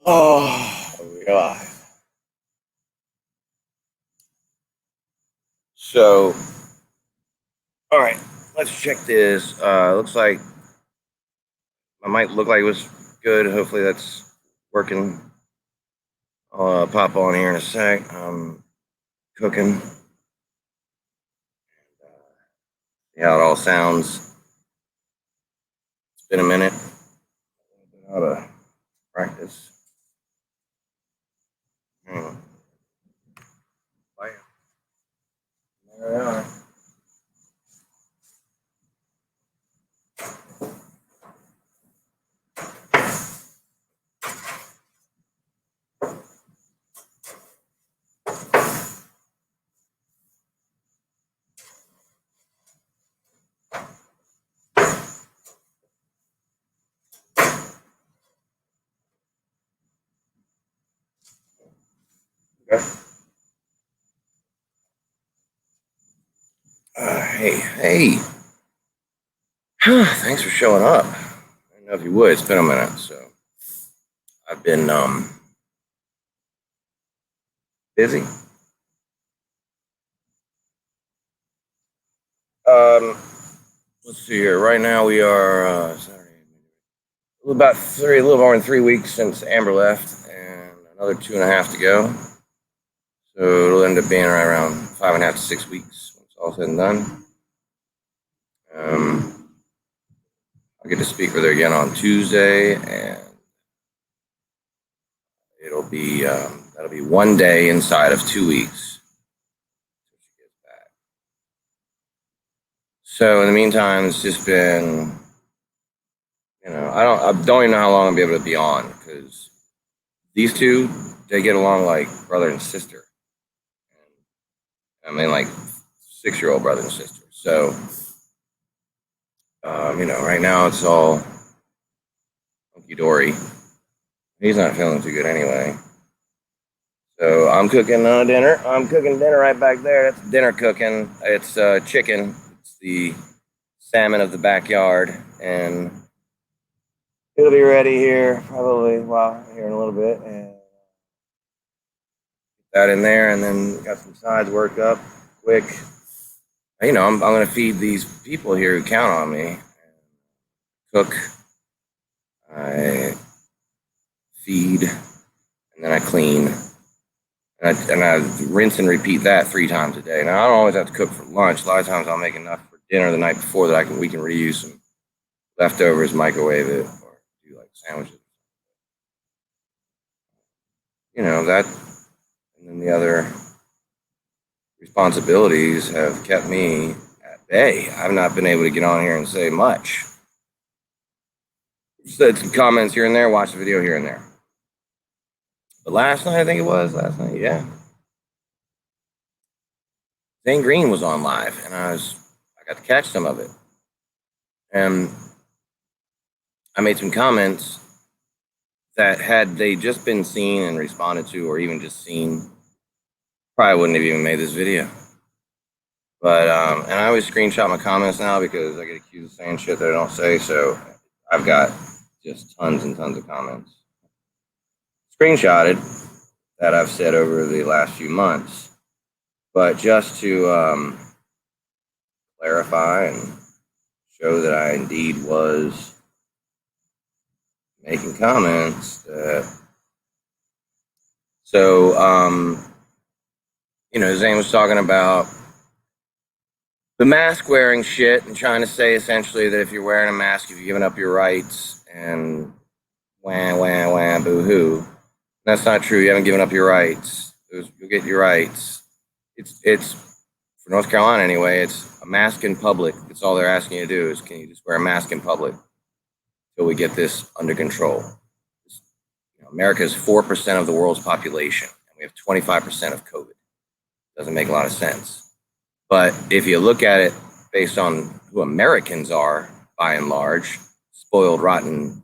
Oh, we're live. So, all right, let's check this. Looks like I might look like it was good. Hopefully that's working. I'll pop on here in a sec. I'm cooking. See how it all sounds. It's been a minute. How to practice. There we are. Okay. Hey. Thanks for showing up. I didn't know if you would. It's been a minute, so I've been busy. Let's see here. Right now we are Saturday. A little more than 3 weeks since Amber left, and another 2.5 to go. So it'll end up being right around 5.5 to 6 weeks when it's all said and done. I'll get to speak with her again on Tuesday, and it'll be that'll be 1 day inside of 2 weeks. So in the meantime, it's just been, I don't even know how long I'll be able to be on, because these two, they get along like brother and sister. I mean, like 6-year-old brother and sister. So, right now it's all hunky-dory. He's not feeling too good anyway. So I'm cooking dinner. I'm cooking dinner right back there. That's dinner cooking. It's chicken. It's the salmon of the backyard. And it'll be ready here probably, here in a little bit. And that in there, and then got some sides worked up quick. I'm going to feed these people here who count on me. Cook, I feed, and then I clean. And I rinse and repeat that 3 times a day. Now, I don't always have to cook for lunch. A lot of times I'll make enough for dinner the night before that we can reuse some leftovers, microwave it, or do like sandwiches. That, and then the other responsibilities have kept me at bay. I've not been able to get on here and say much. Said some comments here and there, watched the video here and there. But last night, yeah. Zane Greene was on live, and I got to catch some of it. And I made some comments that, had they just been seen and responded to, or even just seen, probably wouldn't have even made this video. But, and I always screenshot my comments now because I get accused of saying shit that I don't say, so I've got just tons and tons of comments screenshotted that I've said over the last few months. But just to clarify and show that I indeed was making comments Zane was talking about the mask wearing shit and trying to say essentially that if you're wearing a mask, you've given up your rights, and wah, boo-hoo. That's not true. You haven't given up your rights. You'll get your rights. It's for North Carolina anyway, it's a mask in public. That's all they're asking you to do, is can you just wear a mask in public until we get this under control. America is 4% of the world's population, and we have 25% of COVID. Doesn't make a lot of sense. But if you look at it based on who Americans are, by and large, spoiled, rotten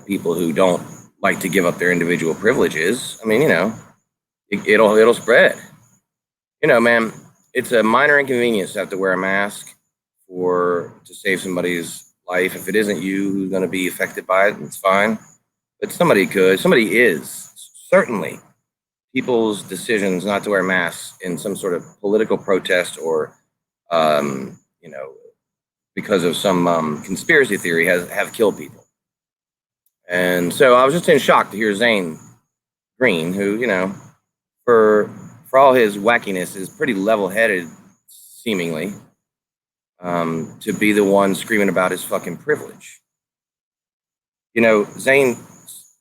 people who don't like to give up their individual privileges, it'll spread. Man, it's a minor inconvenience to have to wear a mask to save somebody's life. If it isn't you who's going to be affected by it, it's fine. but somebody could. Somebody is. Certainly, people's decisions not to wear masks in some sort of political protest or, you know, because of some conspiracy theory have killed people. And so I was just in shock to hear Zane Greene, who, you know, for all his wackiness, is pretty level-headed, seemingly, to be the one screaming about his fucking privilege. You know, Zane's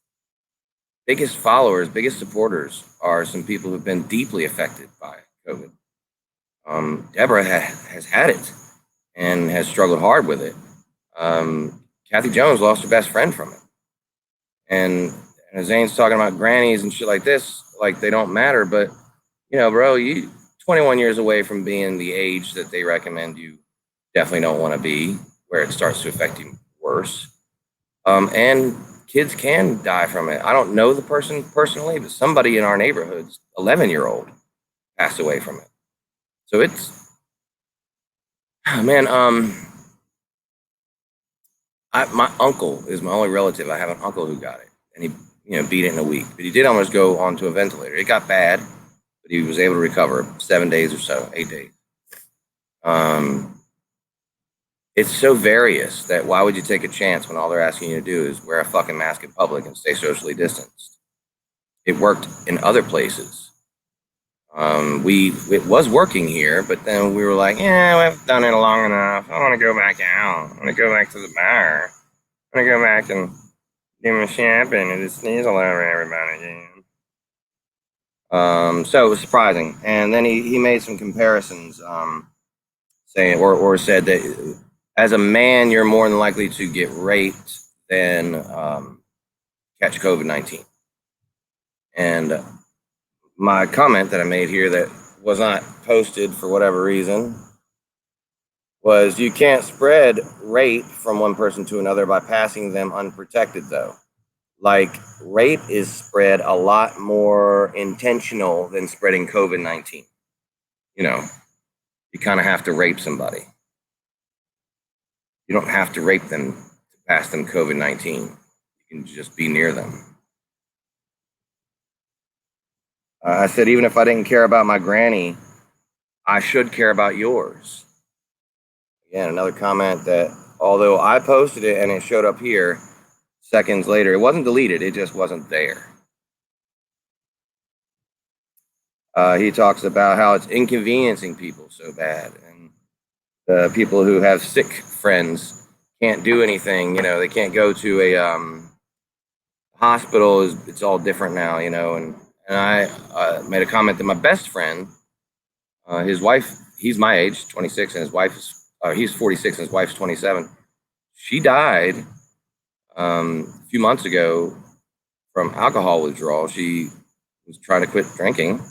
biggest followers, biggest supporters are some people who've been deeply affected by COVID. Deborah has had it and has struggled hard with it. Kathy Jones lost her best friend from it. And Zane's talking about grannies and shit like this, like they don't matter. But, you know, bro, you 21 years away from being the age that they recommend you definitely don't want to be, where it starts to affect you worse. And kids can die from it. I don't know the person personally, but somebody in our neighborhood's 11-year-old passed away from it. So it's, man, my uncle is my only relative. I have an uncle who got it, and he, you know, beat it in a week. But he did almost go onto a ventilator. It got bad, but he was able to recover 7 days or so, 8 days. It's so various that why would you take a chance when all they're asking you to do is wear a fucking mask in public and stay socially distanced? It worked in other places. It was working here, but then we were like, yeah, we've done it long enough. I want to go back out. I want to go back to the bar. I want to go back and do my shopping and just sneeze all over everybody again. So it was surprising. And then he made some comparisons, saying or said that as a man, you're more than likely to get raped than catch COVID-19. And my comment that I made here that was not posted for whatever reason was, you can't spread rape from one person to another by passing them unprotected, though. Like, rape is spread a lot more intentional than spreading COVID-19. You know, you kind of have to rape somebody. You don't have to rape them to pass them COVID-19. You can just be near them. I said, even if I didn't care about my granny, I should care about yours. Again, another comment that, although I posted it and it showed up here seconds later, it wasn't deleted, it just wasn't there. He talks about how it's inconveniencing people so bad, and the people who have sick friends can't do anything. You know, they can't go to a hospital. It's all different now, you know. And I made a comment that my best friend, his wife, he's my age, 26, and his wife is, he's 46 and his wife's 27. She died a few months ago from alcohol withdrawal. She was trying to quit drinking,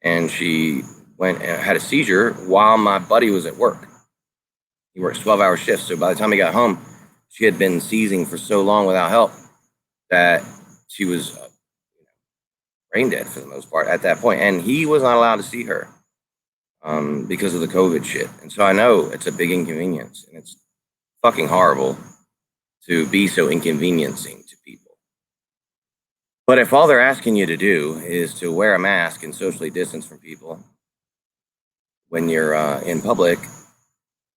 and she went and had a seizure while my buddy was at work. He works 12-hour shifts, so by the time he got home, she had been seizing for so long without help that she was brain dead for the most part at that point, and he was not allowed to see her because of the COVID shit. And so I know it's a big inconvenience, and it's fucking horrible to be so inconveniencing to people. But if all they're asking you to do is to wear a mask and socially distance from people when you're in public,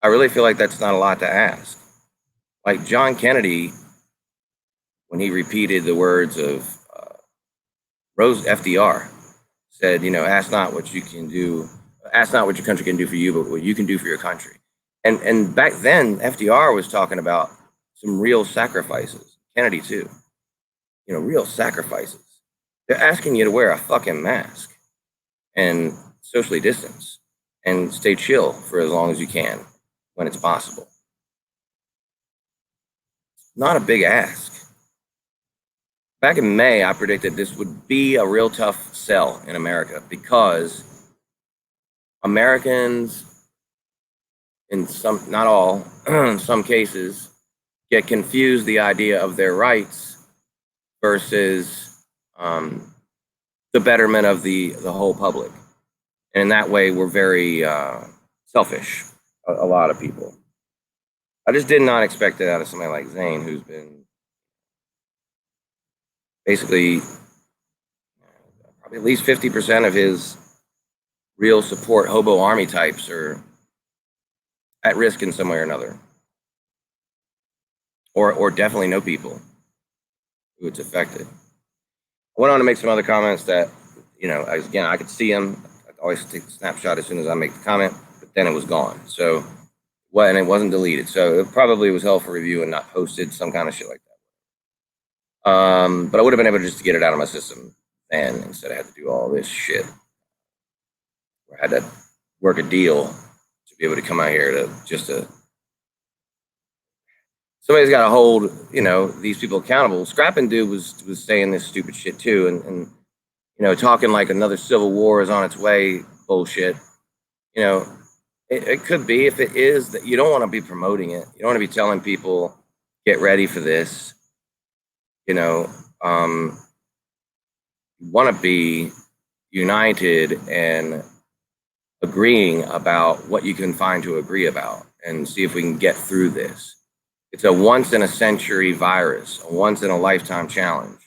I really feel like that's not a lot to ask. Like John Kennedy, when he repeated the words of FDR, said, you know, ask not what you can do, ask not what your country can do for you, but what you can do for your country. And back then, FDR was talking about some real sacrifices. Kennedy too. You know, real sacrifices. They're asking you to wear a fucking mask and socially distance and stay chill for as long as you can when it's possible. Not a big ask. Back in May, I predicted this would be a real tough sell in America because Americans, in some, not all, in some cases, get confused the idea of their rights versus the betterment of the whole public. And in that way, we're very selfish, a lot of people. I just did not expect it out of somebody like Zane, who's been basically probably at least 50% of his real support hobo army types are at risk in some way or another, or definitely know people who it's affected. I went on to make some other comments that, again, I could see them. I always take a snapshot as soon as I make the comment, but then it was gone. So, and it wasn't deleted. So it probably was held for review and not posted, some kind of shit like that. But I would have been able just to get it out of my system then, instead of had to do all this shit. Where I had to work a deal to be able to come out here to somebody's got to hold, these people accountable. Scrapn Dud was saying this stupid shit too, and talking like another civil war is on its way bullshit. It could be. If it is, that you don't want to be promoting it. You don't want to be telling people, get ready for this. You want to be united and agreeing about what you can find to agree about and see if we can get through this. It's a once in a century virus, a once in a lifetime challenge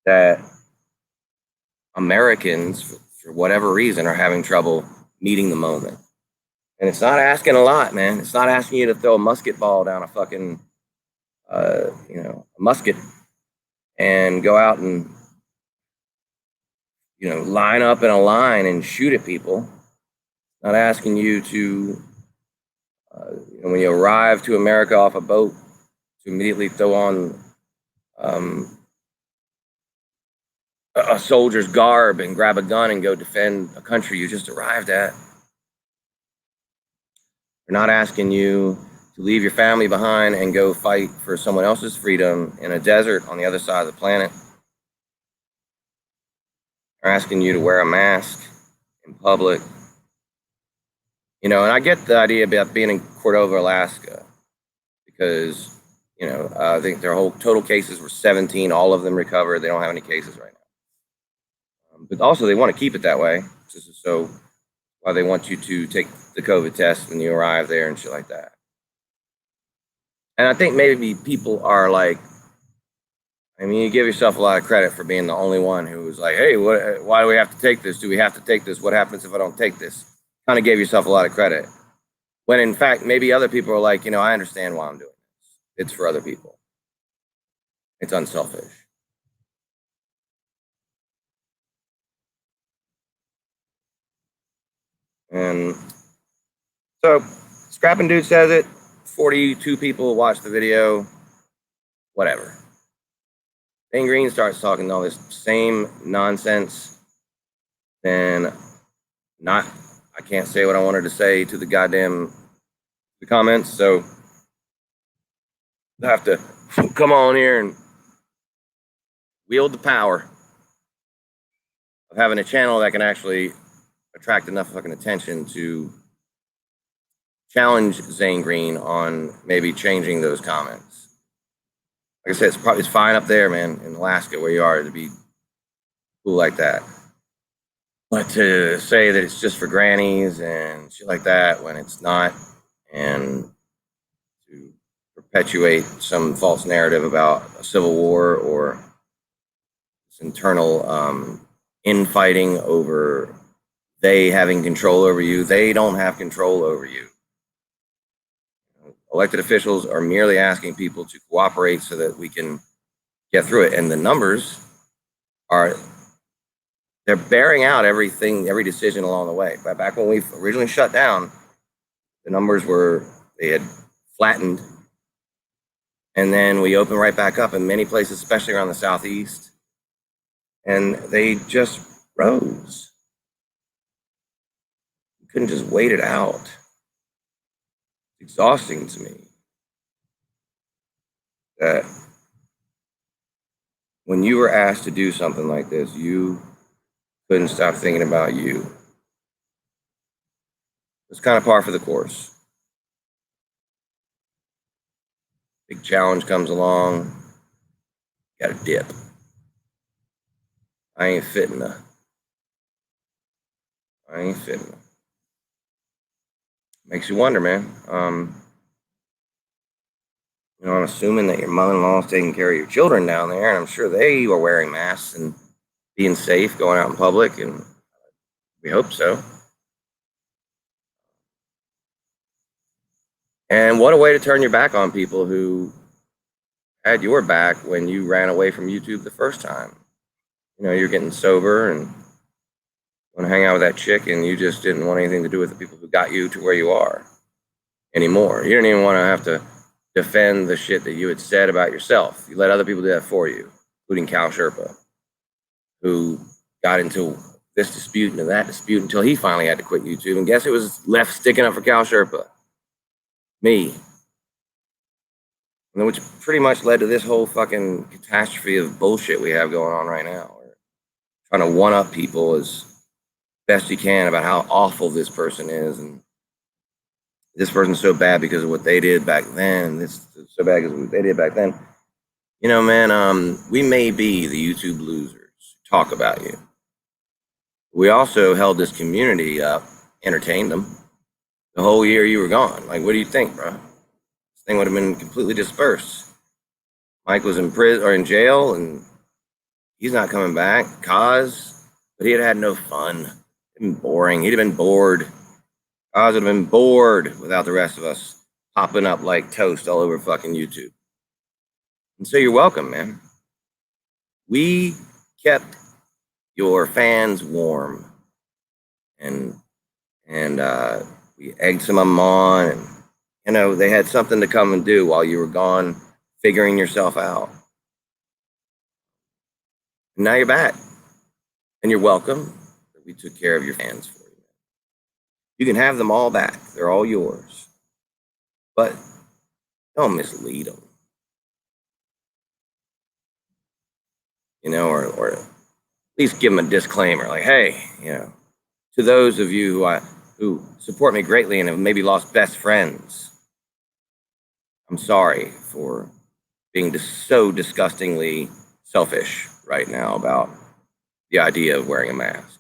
that Americans, for whatever reason, are having trouble meeting the moment. And it's not asking a lot, man. It's not asking you to throw a musket ball down a fucking, a musket and go out and, line up in a line and shoot at people. Not asking you to, when you arrive to America off a boat, to immediately throw on a soldier's garb and grab a gun and go defend a country you just arrived at. We're not asking you to leave your family behind and go fight for someone else's freedom in a desert on the other side of the planet. We're asking you to wear a mask in public. And I get the idea about being in Cordova, Alaska, because, I think their whole total cases were 17, all of them recovered. They don't have any cases right now. But also they want to keep it that way. So why they want you to take the COVID test when you arrive there and shit like that. And I think maybe people are like, you give yourself a lot of credit for being the only one who was like, hey, why do we have to take this? Do we have to take this? What happens if I don't take this? Kind of gave yourself a lot of credit. When in fact, maybe other people are like, I understand why I'm doing this. It's for other people. It's unselfish. And so Scrapn Dud says it. 42 people watched the video. Whatever. Zane Greene starts talking all this same nonsense. Then I can't say what I wanted to say to the comments. So I have to come on here and wield the power of having a channel that can actually attract enough fucking attention to challenge Zane Greene on maybe changing those comments. Like I said, it's fine up there, man, in Alaska where you are, to be cool like that. But to say that it's just for grannies and shit like that when it's not, and to perpetuate some false narrative about a civil war or this internal infighting over they having control over you. They don't have control over you. Elected officials are merely asking people to cooperate so that we can get through it. And the numbers they're bearing out every decision along the way. But back when we originally shut down, the numbers they had flattened. And then we opened right back up in many places, especially around the Southeast. And they just rose. You couldn't just wait it out. It's exhausting to me that when you were asked to do something like this, you couldn't stop thinking about you. It's kind of par for the course. Big challenge comes along, got to dip. I ain't fitting to. Makes you wonder, man. You know, I'm assuming that your mother-in-law is taking care of your children down there, and I'm sure they are wearing masks and being safe, going out in public, and we hope so. And what a way to turn your back on people who had your back when you ran away from YouTube the first time. You know, you're getting sober and want to hang out with that chick, and you just didn't want anything to do with the people who got you to where you are anymore. You didn't even want to have to defend the shit that you had said about yourself. You let other people do that for you, including Cal Sherpa, who got into this dispute and that dispute until he finally had to quit YouTube. And guess who was left sticking up for Cal Sherpa? Me. And which pretty much led to this whole fucking catastrophe of bullshit we have going on right now. We're trying to one-up people as best you can about how awful this person is, and this person's so bad because of what they did back then. This is so bad because of what they did back then. You know, man, we may be the YouTube losers. Talk about you. We also held this community up, entertained them the whole year you were gone. Like, what do you think, bro? This thing would have been completely dispersed. Mike was in prison or in jail, and he's not coming back. Cause, but he had no fun. It'd been boring. He'd have been bored. Cause would have been bored without the rest of us popping up like toast all over fucking YouTube. And so you're welcome, man. We kept your fans warm, and we egged some of them on, and you know, they had something to come and do while you were gone figuring yourself out. And now you're back, and you're welcome. We took care of your fans for you. You can have them all back. They're all yours. But don't mislead them. You know, or at least give them a disclaimer, like, hey, you know, to those of you who support me greatly and have maybe lost best friends, I'm sorry for being so disgustingly selfish right now about the idea of wearing a mask.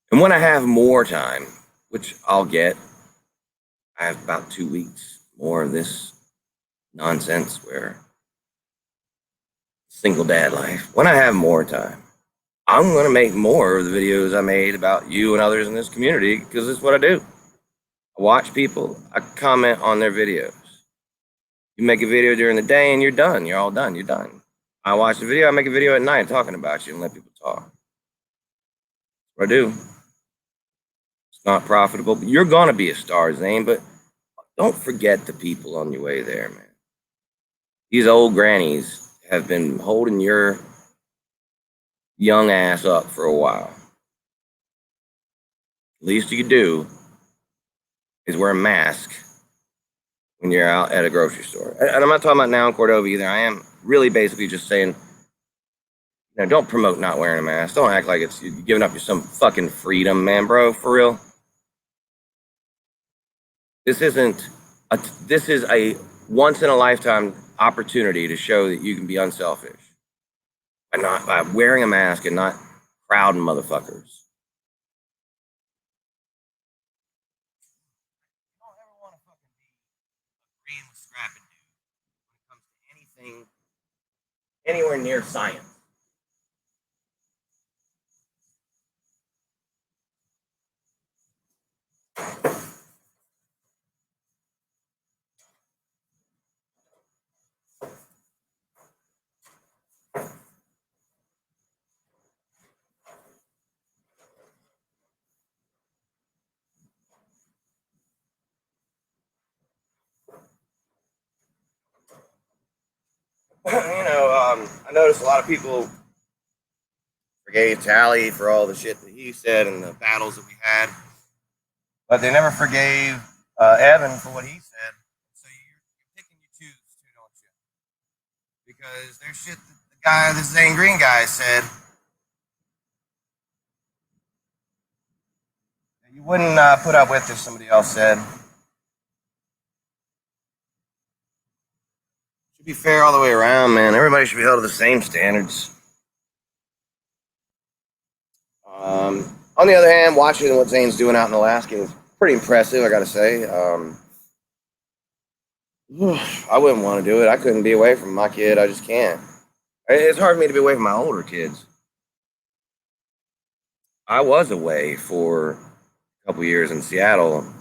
And when I have more time, which I'll get, I have about 2 weeks more of this nonsense where single dad life. When I have more time, I'm going to make more of the videos I made about you and others in this community, because it's what I do. I watch people, I comment on their videos. You make a video during the day and you're done. You're all done. You're done. I watch the video, I make a video at night talking about you and let people talk. That's what I do. It's not profitable, but you're going to be a star, Zane, but don't forget the people on your way there, man. These old grannies have been holding your young ass up for a while. Least you can do is wear a mask when you're out at a grocery store. And I'm not talking about now in Cordova either. I am really basically just saying, you know, don't promote not wearing a mask. Don't act like it's you're giving up some fucking freedom, man, bro. For real. This is a once in a lifetime opportunity to show that you can be unselfish by wearing a mask and not crowding motherfuckers. You don't ever want to fucking be agreeing with Scrapn Dud when it comes to anything anywhere near science. You know, I noticed a lot of people forgave Tally for all the shit that he said and the battles that we had, but they never forgave Evan for what he said. So you're picking your choose too, don't you? Because there's shit that the Zane Greene guy said that you wouldn't put up with if somebody else said. Should be fair all the way around, man. Everybody should be held to the same standards. On the other hand, watching what Zane's doing out in Alaska is pretty impressive, I gotta say. I wouldn't want to do it. I couldn't be away from my kid. I just can't. It's hard for me to be away from my older kids. I was away for a couple years in Seattle,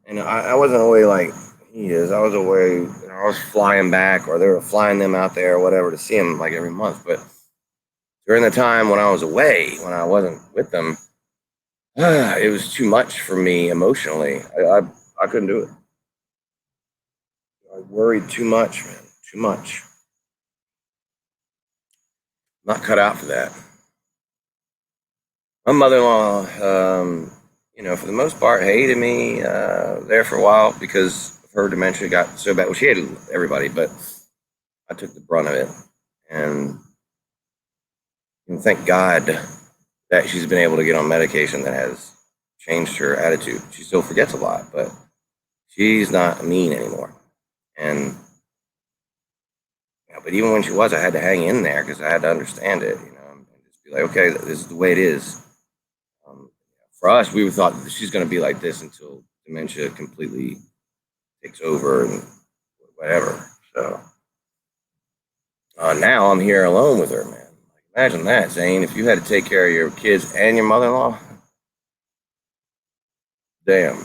and I wasn't away like he is. I was away, I was flying back, or they were flying them out there or whatever to see them like every month. But during the time when I was away, when I wasn't with them, it was too much for me emotionally. I couldn't do it. I worried too much, man. Too much. Not cut out for that. My mother-in-law, for the most part, hated me there for a while because her dementia got so bad. Well, she hated everybody, but I took the brunt of it. And thank God that she's been able to get on medication that has changed her attitude. She still forgets a lot, but she's not mean anymore. And but even when she was, I had to hang in there because I had to understand it, and just be like, okay, this is the way it is. For us, we thought that she's going to be like this until dementia completely takes over and whatever. So now I'm here alone with her, man. Like, imagine that, Zane. If you had to take care of your kids and your mother-in-law, damn.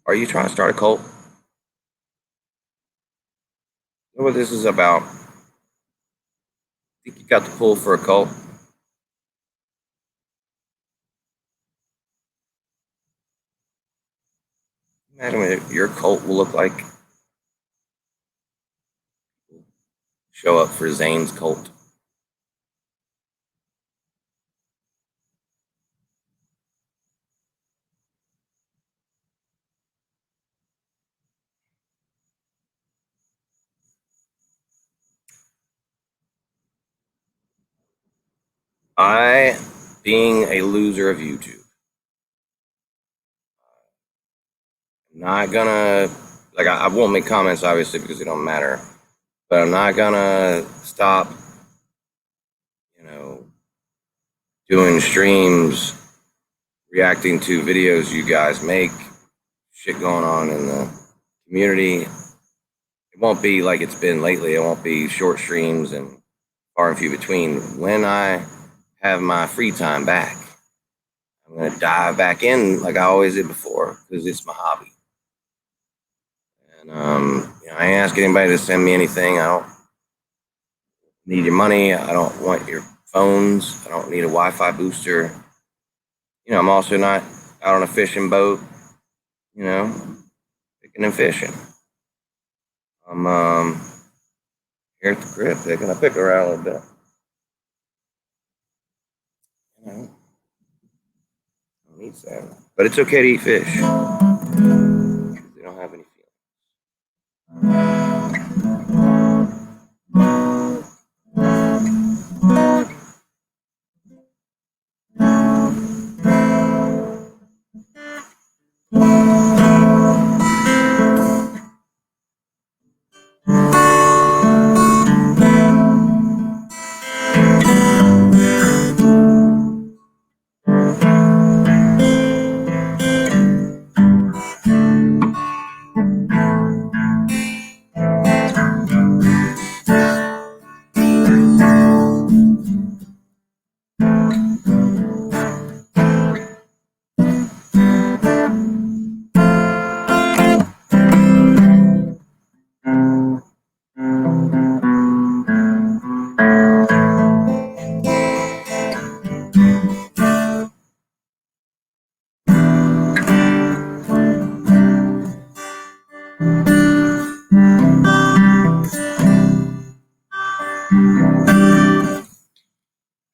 Are you trying to start a cult? You know what this is about? Think you got the pull for a cult? Imagine what your cult will look like. Show up for Zane's cult. I, being a loser of YouTube, not gonna, like, I won't make comments obviously because they don't matter, but I'm not gonna stop, doing streams, reacting to videos you guys make, shit going on in the community. It won't be like it's been lately. It won't be short streams and far and few between. When I have my free time back, I'm gonna dive back in like I always did before because it's my hobby. And I ain't ask anybody to send me anything. I don't need your money. I don't want your phones. I don't need a Wi-Fi booster. I'm also not out on a fishing boat, picking and fishing. I'm here at the crib picking. I pick around a little bit. I don't need salmon, but it's okay to eat fish. They don't have any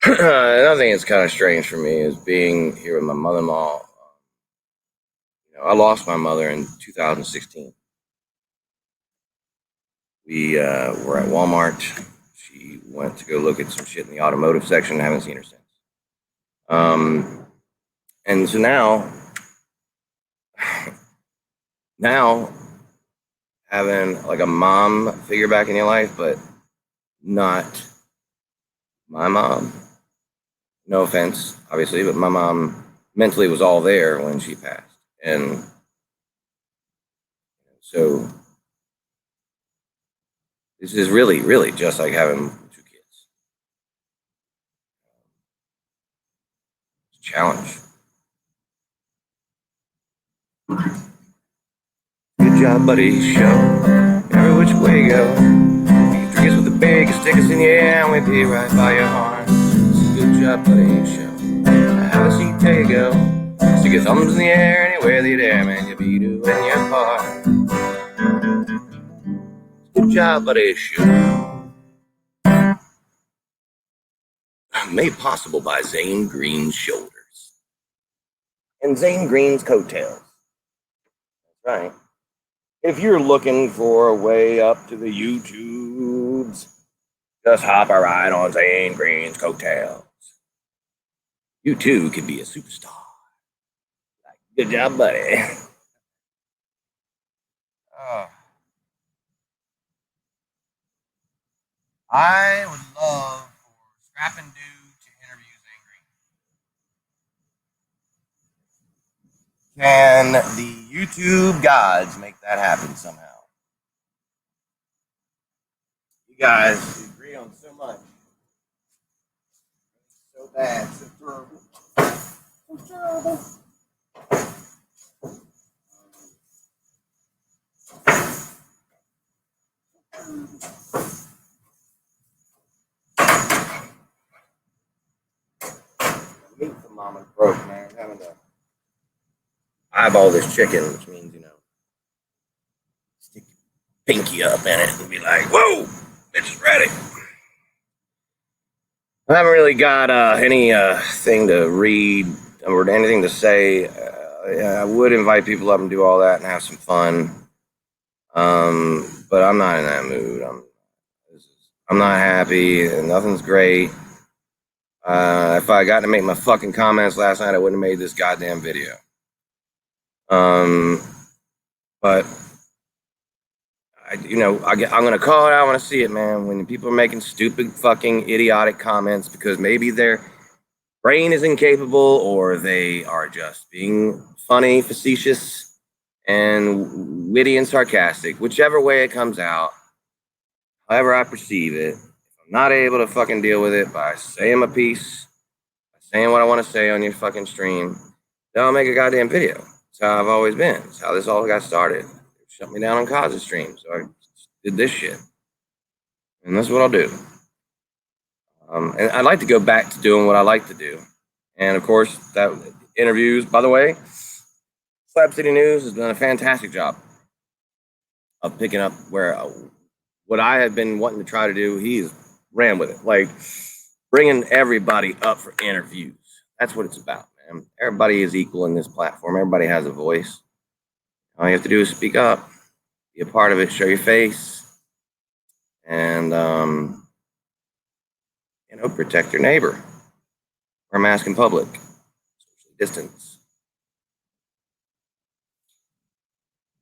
Another thing that's kind of strange for me is being here with my mother-in-law. I lost my mother in 2016. We were at Walmart. She went to go look at some shit in the automotive section. I haven't seen her since. And so now having like a mom figure back in your life, but not my mom. No offense, obviously, but my mom mentally was all there when she passed. And so this is really, really just like having 2 kids. It's a challenge. Good job, buddy. Show every which way you go. Triggers with the biggest stickers in your hand, we'd be right by your heart. Good job, buddy. Show. Have a seat, there you go. Stick your thumbs in the air anywhere that you dare, man. You'll be doing your part. Good job, buddy. Show. Made possible by Zane Greene's shoulders and Zane Greene's coattails. That's right. If you're looking for a way up to the YouTubes, just hop a ride on Zane Greene's coattails. You too can be a superstar. Good job, buddy. I would love for Scrapn Dud to interview Zane Greene. Can the YouTube gods make that happen somehow? You guys agree on so much. So bad, so terrible. So terrible. Meat from Mama's broke, man. I'm having to eyeball this chicken, which means, stick your pinky up in it and be like, whoa, bitch is ready. I haven't really got any thing to read or anything to say. I would invite people up and do all that and have some fun. But I'm not in that mood. I'm not happy. Nothing's great. If I got to make my fucking comments last night, I wouldn't have made this goddamn video. But I'm gonna call it out when I see it, man. When people are making stupid, fucking, idiotic comments because maybe their brain is incapable or they are just being funny, facetious, and witty and sarcastic, whichever way it comes out, however I perceive it. If I'm not able to fucking deal with it by saying my piece, by saying what I want to say on your fucking stream, then I'll make a goddamn video. That's how I've always been. That's how this all got started. They shut me down on Kaza's stream, so I did this shit. And that's what I'll do. And I'd like to go back to doing what I like to do. And of course, that interviews, by the way, Slab City News has done a fantastic job of picking up where what I had been wanting to try to do, he's ran with it. Like bringing everybody up for interviews. That's what it's about, man. Everybody is equal in this platform. Everybody has a voice. All you have to do is speak up, be a part of it, show your face, and protect your neighbor. Wear a mask in public. Social distance.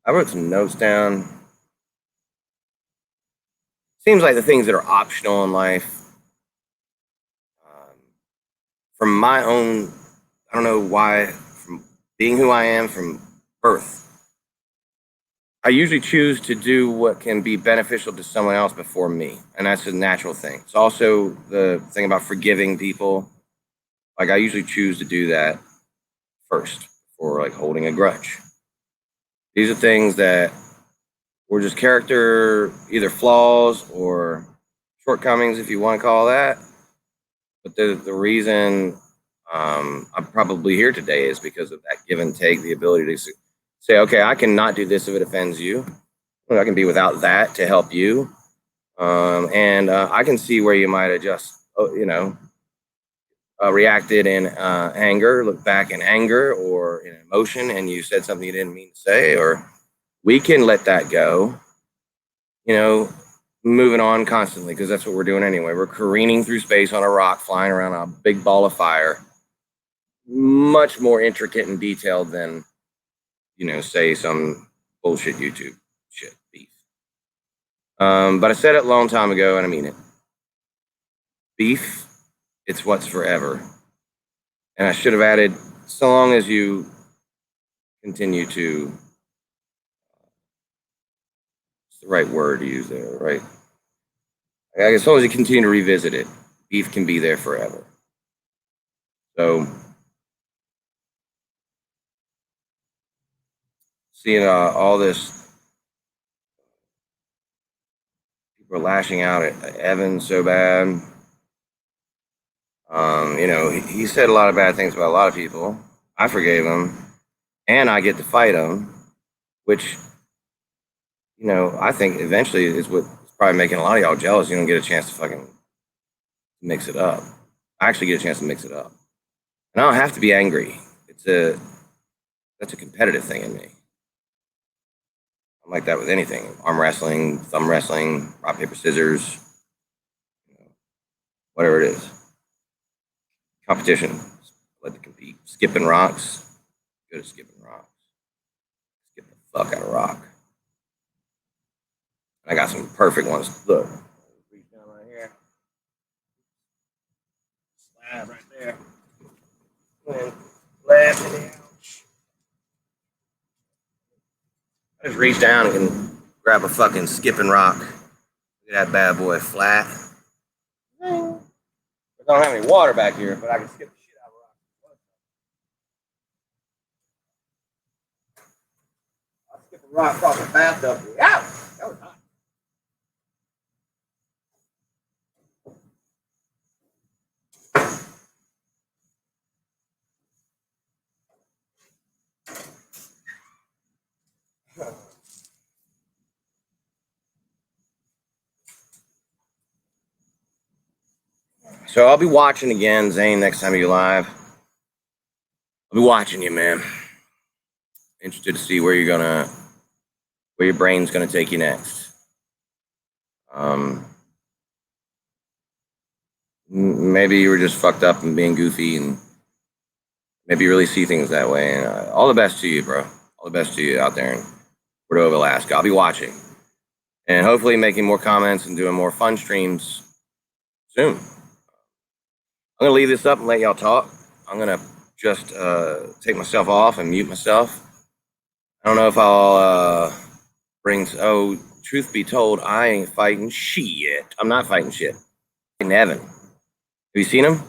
I wrote some notes down. Seems like the things that are optional in life, from my own, I don't know why, from being who I am from birth, I usually choose to do what can be beneficial to someone else before me. And that's a natural thing. It's also the thing about forgiving people. Like I usually choose to do that first before like holding a grudge. These are things that were just character, either flaws or shortcomings, if you want to call that. But the reason I'm probably here today is because of that give and take, the ability to say, okay, I cannot do this if it offends you. I can be without that to help you. And I can see where you might have just, reacted in anger, look back in anger or in emotion, and you said something you didn't mean to say, or we can let that go, moving on constantly, because that's what we're doing anyway. We're careening through space on a rock, flying around a big ball of fire. much more intricate and detailed than, you know, say some bullshit YouTube shit beef. But I said it a long time ago, and I mean it. Beef, it's what's forever. And I should have added, so long as you continue to, what's the right word to use there, right? As long as you continue to revisit it, beef can be there forever. So, seeing all this, people are lashing out at Evan so bad. You know, he said a lot of bad things about a lot of people. I forgave him, and I get to fight him, which, you know, I think eventually is what's probably making a lot of y'all jealous. You don't get a chance to fucking mix it up. I actually get a chance to mix it up. And I don't have to be angry. That's a competitive thing in me. I'm like that with anything. Arm wrestling, thumb wrestling, rock, paper, scissors, you know, whatever it is. Competition. I like to compete. Skipping rocks. Good at skipping rocks. Skip the fuck out of rock. I got some perfect ones. Look. Reach down right here. Slab right there. And left in the ouch. I just reach down and can grab a fucking skipping rock. Get that bad boy flat. I don't have any water back here, but I can skip the shit out of rock. I'll skip a rock off the bathtub. Ow! That was hot. So I'll be watching again, Zane, next time you're live. I'll be watching you, man. Interested to see where your brain's gonna take you next. Maybe you were just fucked up and being goofy, and maybe you really see things that way. And all the best to you, bro. All the best to you out there in Cordova, Alaska. I'll be watching, and hopefully making more comments and doing more fun streams soon. I'm gonna leave this up and let y'all talk. I'm gonna just take myself off and mute myself. I don't know if I'll bring. Oh, truth be told, I ain't fighting shit. I'm not fighting shit. Evan, have you seen him?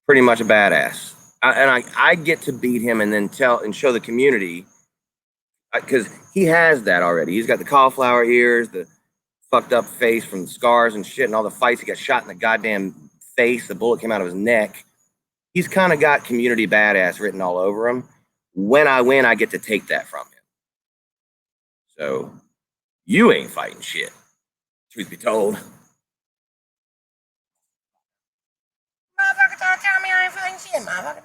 Pretty much a badass. I get to beat him and then tell and show the community, because he has that already. He's got the cauliflower ears, the fucked up face from the scars and shit, and all the fights. He got shot in the goddamn face. The bullet came out of his neck. He's kind of got community badass written all over him. When I win, I get to take that from him. So you ain't fighting shit, truth be told. Motherfucker trying to tell me I ain't fighting shit, motherfucker.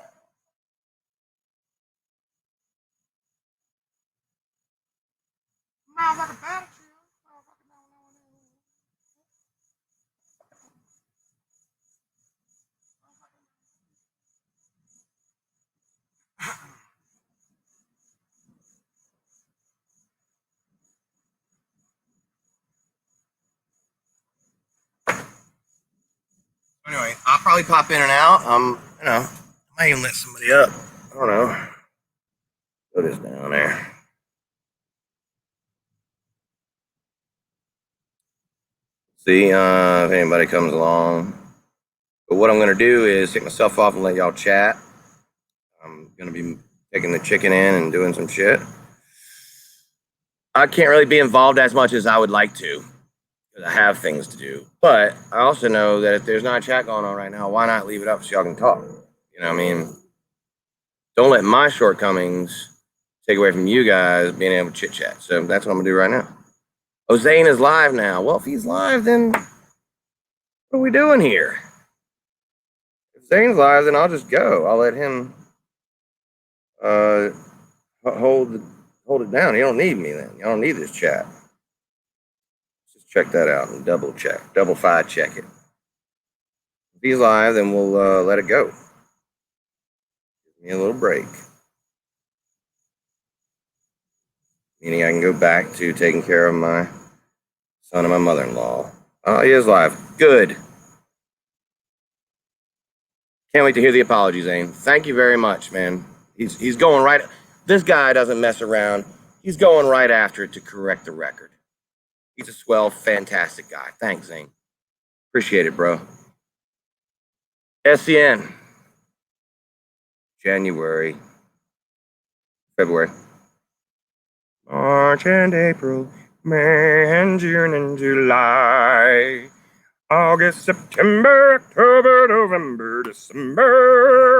Motherfucker better chill. Motherfucker don't know what it is. Anyway, I'll probably pop in and out. You know, I might even let somebody up. I don't know. Put this down there. See if anybody comes along. But what I'm gonna do is take myself off and let y'all chat. I'm gonna be taking the chicken in and doing some shit. I can't really be involved as much as I would like to, because I have things to do. But I also know that if there's not a chat going on right now, why not leave it up so y'all can talk? You know what I mean? Don't let my shortcomings take away from you guys being able to chit chat. So that's what I'm gonna do right now. Oh, Zane is live now. Well, if he's live, then what are we doing here? If Zane's live, then I'll just go. I'll let him hold it down. You don't need me then. You don't need this chat. Just check that out and double check it. If he's live, then we'll let it go. me a little break. Meaning I can go back to taking care of my son and my mother-in-law. Oh, he is live. Good. Can't wait to hear the apology, Zane. Thank you very much, man. He's going right. This guy doesn't mess around. He's going right after it to correct the record. He's a swell, fantastic guy. Thanks, Zane. Appreciate it, bro. SCN. January. February. March and April. May and June and July. August, September, October, November, December.